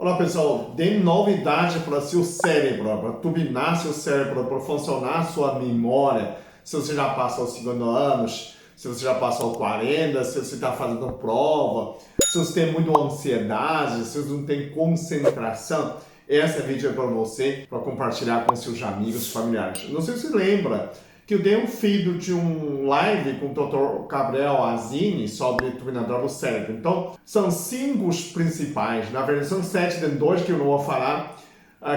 Olá pessoal, tem novidade para seu cérebro, para turbinar seu cérebro, para funcionar sua memória. Se você já passou os 50 anos, se você já passou 40, se você está fazendo prova, se você tem muita ansiedade, se você não tem concentração, esse vídeo é para você, para compartilhar com seus amigos, familiares. Não sei se você lembra que eu dei um feed de um live com o Dr. Gabriel Azini sobre o turbinador do cérebro. Então, são 5 os principais. Na verdade, são 7, tem 2 que eu não vou falar,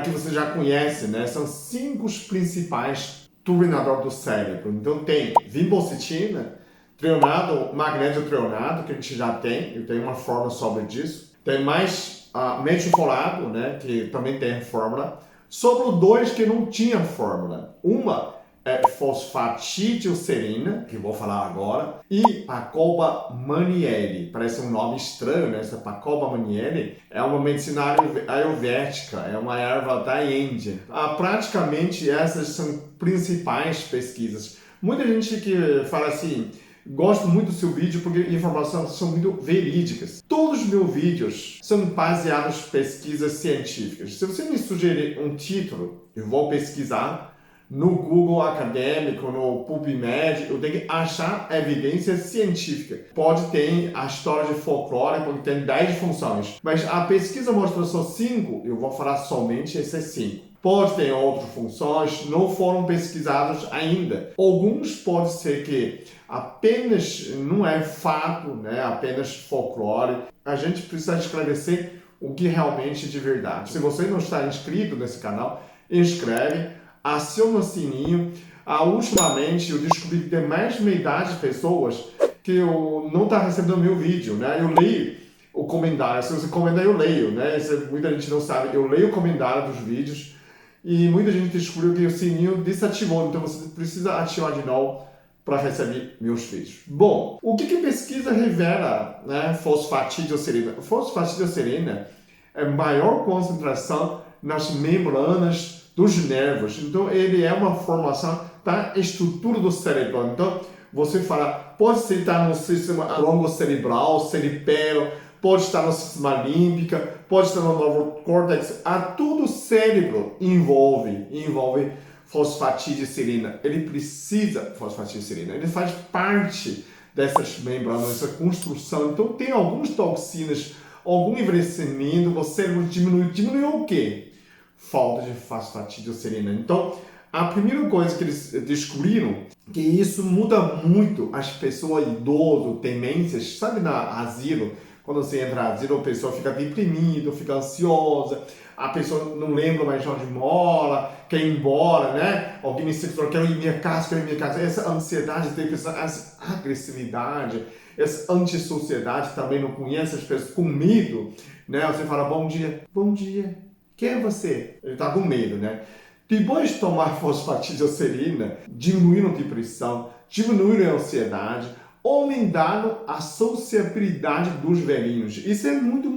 que você já conhece, né? São 5 os principais turbinador do cérebro. Então, tem vinbocetina, trionado, magnésio trionado, que a gente já tem. Eu tenho uma fórmula sobre isso. Tem mais metilfolato, né? Que também tem fórmula. Sobre 2 que não tinha fórmula. Uma é fosfatidilcerina, que eu vou falar agora, e Pacoba Manieri. Parece um nome estranho, né? Essa Pacoba Manieri é uma medicina ayurvédica, é uma erva da Índia. Praticamente essas são principais pesquisas. Muita gente que fala assim, gosto muito do seu vídeo porque informações são muito verídicas. Todos os meus vídeos são baseados em pesquisas científicas. Se você me sugerir um título, eu vou pesquisar no Google Acadêmico, no PubMed, eu tenho que achar evidência científica. Pode ter a história de folclore, porque tem 10 funções. Mas a pesquisa mostra só 5, eu vou falar somente essas 5. Pode ter outras funções, não foram pesquisados ainda. Alguns pode ser que apenas não é fato, né? Apenas folclore. A gente precisa esclarecer o que realmente é de verdade. Se você não está inscrito nesse canal, inscreve. Aciona o sininho. Ultimamente eu descobri que tem mais de metade de pessoas que eu não está recebendo meu vídeo, né? Eu leio o comentário, se você comentar eu leio, né? Muita gente não sabe, eu leio o comentário dos vídeos e muita gente descobriu que o sininho desativou, então você precisa ativar de novo para receber meus vídeos. Bom, o que a pesquisa revela, né? Fosfatidilcerina. Fosfatidilcerina é maior concentração nas membranas dos nervos. Então, ele é uma formação da estrutura do cérebro. Então, você fala, pode estar no sistema longo cerebral, cerebelo, pode estar no sistema límbico, pode estar no novo córtex. Tudo o cérebro envolve fosfatidilcerina. Ele precisa de fosfatidilcerina. Ele faz parte dessas membranas, dessa construção. Então, tem algumas toxinas, algum envelhecimento, o cérebro diminuiu o quê? Falta de fosfatidilcerina. Então, a primeira coisa que eles descobriram que isso muda muito as pessoas idosas, demências, sabe na asilo, quando você entra no asilo, a pessoa fica deprimida, fica ansiosa, a pessoa não lembra mais de onde mora, quer ir embora, né? Alguém me falou, quero ir minha casa. Essa ansiedade, depressão, essa agressividade, essa antissociedade também não conhece as pessoas com medo, né? Você fala, bom dia. Quem é você? Ele está com medo, né? Depois de tomar fosfatidilcerina, diminuíram a depressão, diminuíram a ansiedade, aumentaram a sociabilidade dos velhinhos. Isso é muito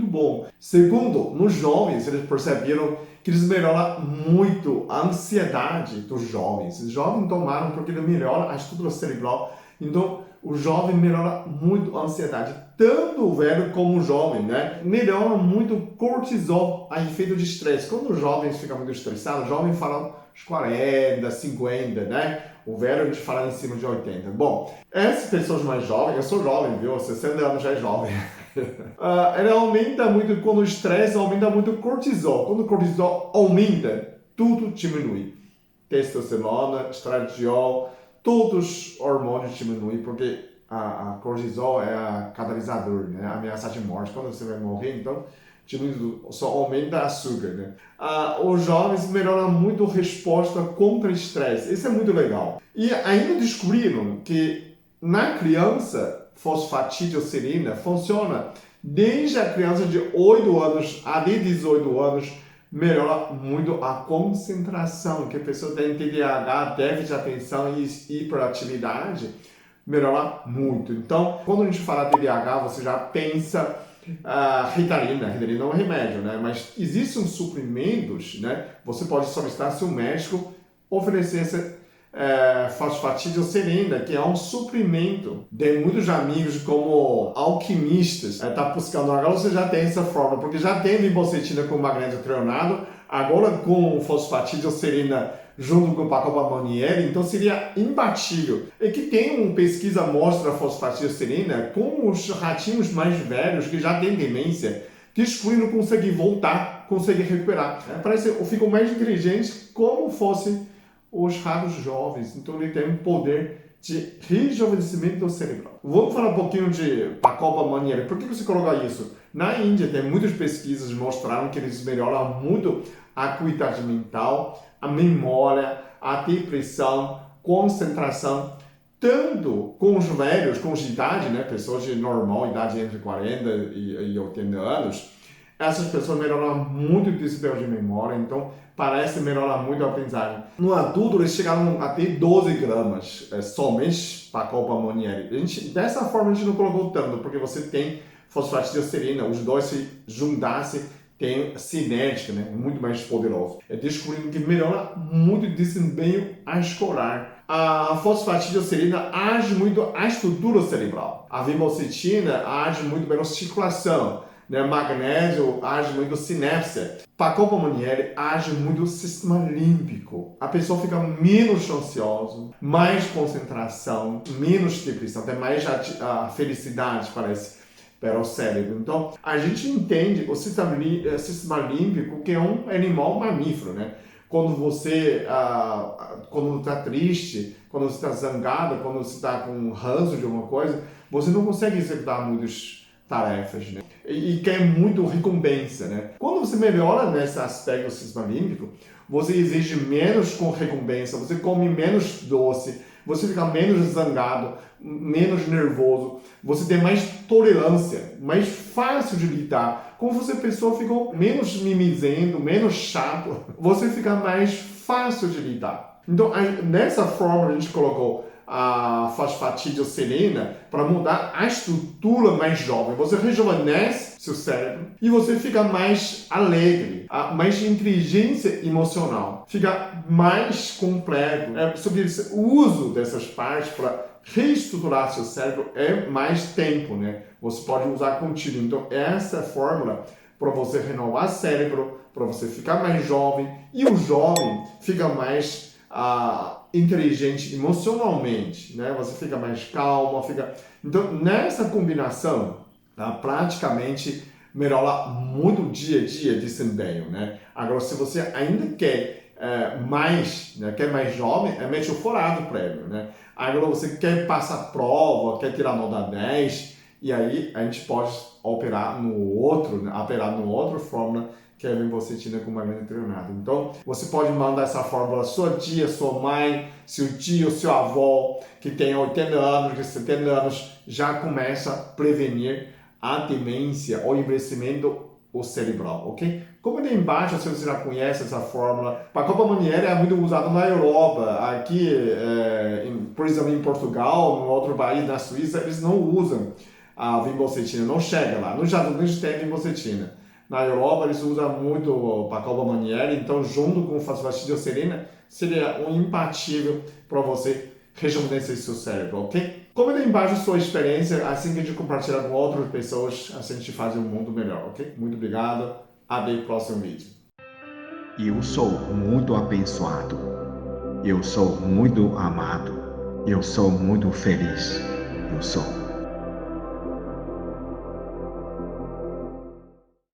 bom. Segundo, nos jovens, eles perceberam que eles melhoram muito a ansiedade dos jovens. Os jovens tomaram porque ele melhora a estrutura cerebral. Então, o jovem melhora muito a ansiedade, tanto o velho como o jovem, né? Melhora muito o cortisol, a efeito de estresse. Quando os jovens ficam muito estressados, os jovens falam uns 40, 50, né? O velho a gente fala em cima de 80. Bom, essas pessoas mais jovens, eu sou jovem, viu? 60 anos já é jovem. Ele aumenta muito, quando o estresse aumenta muito o cortisol. Quando o cortisol aumenta, tudo diminui. Testosterona, estradiol, todos os hormônios diminuem, porque a cortisol é a catalisador, né? A ameaça de morte. Quando você vai morrer, então, diminui, só aumenta açúcar, né? Os jovens melhoram muito a resposta contra o estresse. Isso é muito legal. E ainda descobriram que na criança, fosfatidilcerina funciona desde a criança de 8 anos até 18 anos, melhora muito a concentração, que a pessoa tem TDAH, déficit de atenção e hiperatividade, melhora muito. Então, quando a gente fala TDAH, você já pensa Ritalina é um remédio, né? Mas existem suprimentos, né? Você pode solicitar se o médico oferecer fosfatidilcerina, que é um suprimento. Tem muitos amigos como alquimistas tá buscando. Agora você já tem essa forma, porque já tem vinbocetina com magnésio treonado, agora com fosfatidilcerina junto com o Pacoba Monnieri, então seria imbatível. E que tem uma pesquisa mostra a fosfatidilcerina com os ratinhos mais velhos que já têm demência, que não conseguem voltar, conseguem recuperar. Parece que ficam mais inteligentes como fossem os ratos jovens. Então ele tem um poder de rejuvenescimento cerebral. Vamos falar um pouquinho de Pacoba Monnieri. Por que você coloca isso? Na Índia tem muitas pesquisas que mostraram que eles melhoram muito a acuidade mental, a memória, a depressão, concentração, tanto com os velhos, com os de idade, né, pessoas de normal idade entre 40 e 80 anos, essas pessoas melhoram muito o desempenho de memória, então parece melhorar muito a aprendizagem. No adulto, eles chegaram a ter 12 gramas, somente Pacoba Monnieri. Dessa forma, a gente não colocou tanto, porque você tem fosfatidilcerina, os dois se juntassem, tem sinérgica, né? Muito mais poderoso. Descobrindo que melhora muito o desempenho escolar. A fosfatidilcerina age muito a estrutura cerebral. A vinbocetina age muito bem na circulação. Né? Magnésio age muito sinapse. Pacoba Monnieri age muito no sistema límbico. A pessoa fica menos ansiosa, mais concentração, menos depressão, tem mais a felicidade, parece, para o cérebro. Então, a gente entende o sistema límbico que é um animal mamífero, né? Quando você quando está triste, quando você está zangado, quando você está com ranço de alguma coisa, você não consegue executar muitas tarefas, né? E quer muito recompensa, né? Quando você melhora nesse aspecto do sistema límbico, você exige menos com recompensa, você come menos doce, você fica menos zangado, menos nervoso, você tem mais tolerância, mais fácil de lidar. Como você pessoa ficou menos mimizento, menos chato, você fica mais fácil de lidar. Então, nessa forma a gente colocou a fosfatidilcerina para mudar a estrutura mais jovem. Você rejuvenesce seu cérebro e você fica mais alegre, mais inteligência emocional, fica mais completo. Sobre o uso dessas partes para reestruturar seu cérebro é mais tempo, né? Você pode usar contínuo. Então, essa é a fórmula para você renovar o cérebro, para você ficar mais jovem e o jovem fica mais inteligente emocionalmente, né? Você fica mais calmo, Então, nessa combinação, praticamente melhora muito o dia a dia de desempenho, né? Agora, se você ainda quer mais, né? Quer mais jovem, mete o forado prévio, né? Agora, você quer passar prova, quer tirar nota 10, e aí a gente pode operar no outro fórmula, que é a vinbocetina com magnésio treonado. Então, você pode mandar essa fórmula à sua tia, sua mãe, seu tio, seu avó, que tem 80 anos, que 70 anos, já começa a prevenir a demência ou envelhecimento cerebral, ok? Como ali embaixo, se você já conhece essa fórmula, Pacoba Monnieri é muito usado na Europa, aqui, por exemplo, em Portugal, no outro país, na Suíça, eles não usam a vinbocetina, não chega lá. Nos Estados Unidos tem vinbocetina. Na Europa, eles usam muito o Pacoba Monnieri, então, junto com fosfatidilcerina, seria um impatível para você rejuvenescer seu cérebro, ok? Comenta aí embaixo a sua experiência, assim que a gente compartilhar com outras pessoas, assim a gente faz um mundo melhor, ok? Muito obrigado, até o próximo vídeo. Eu sou muito abençoado, eu sou muito amado, eu sou muito feliz, eu sou.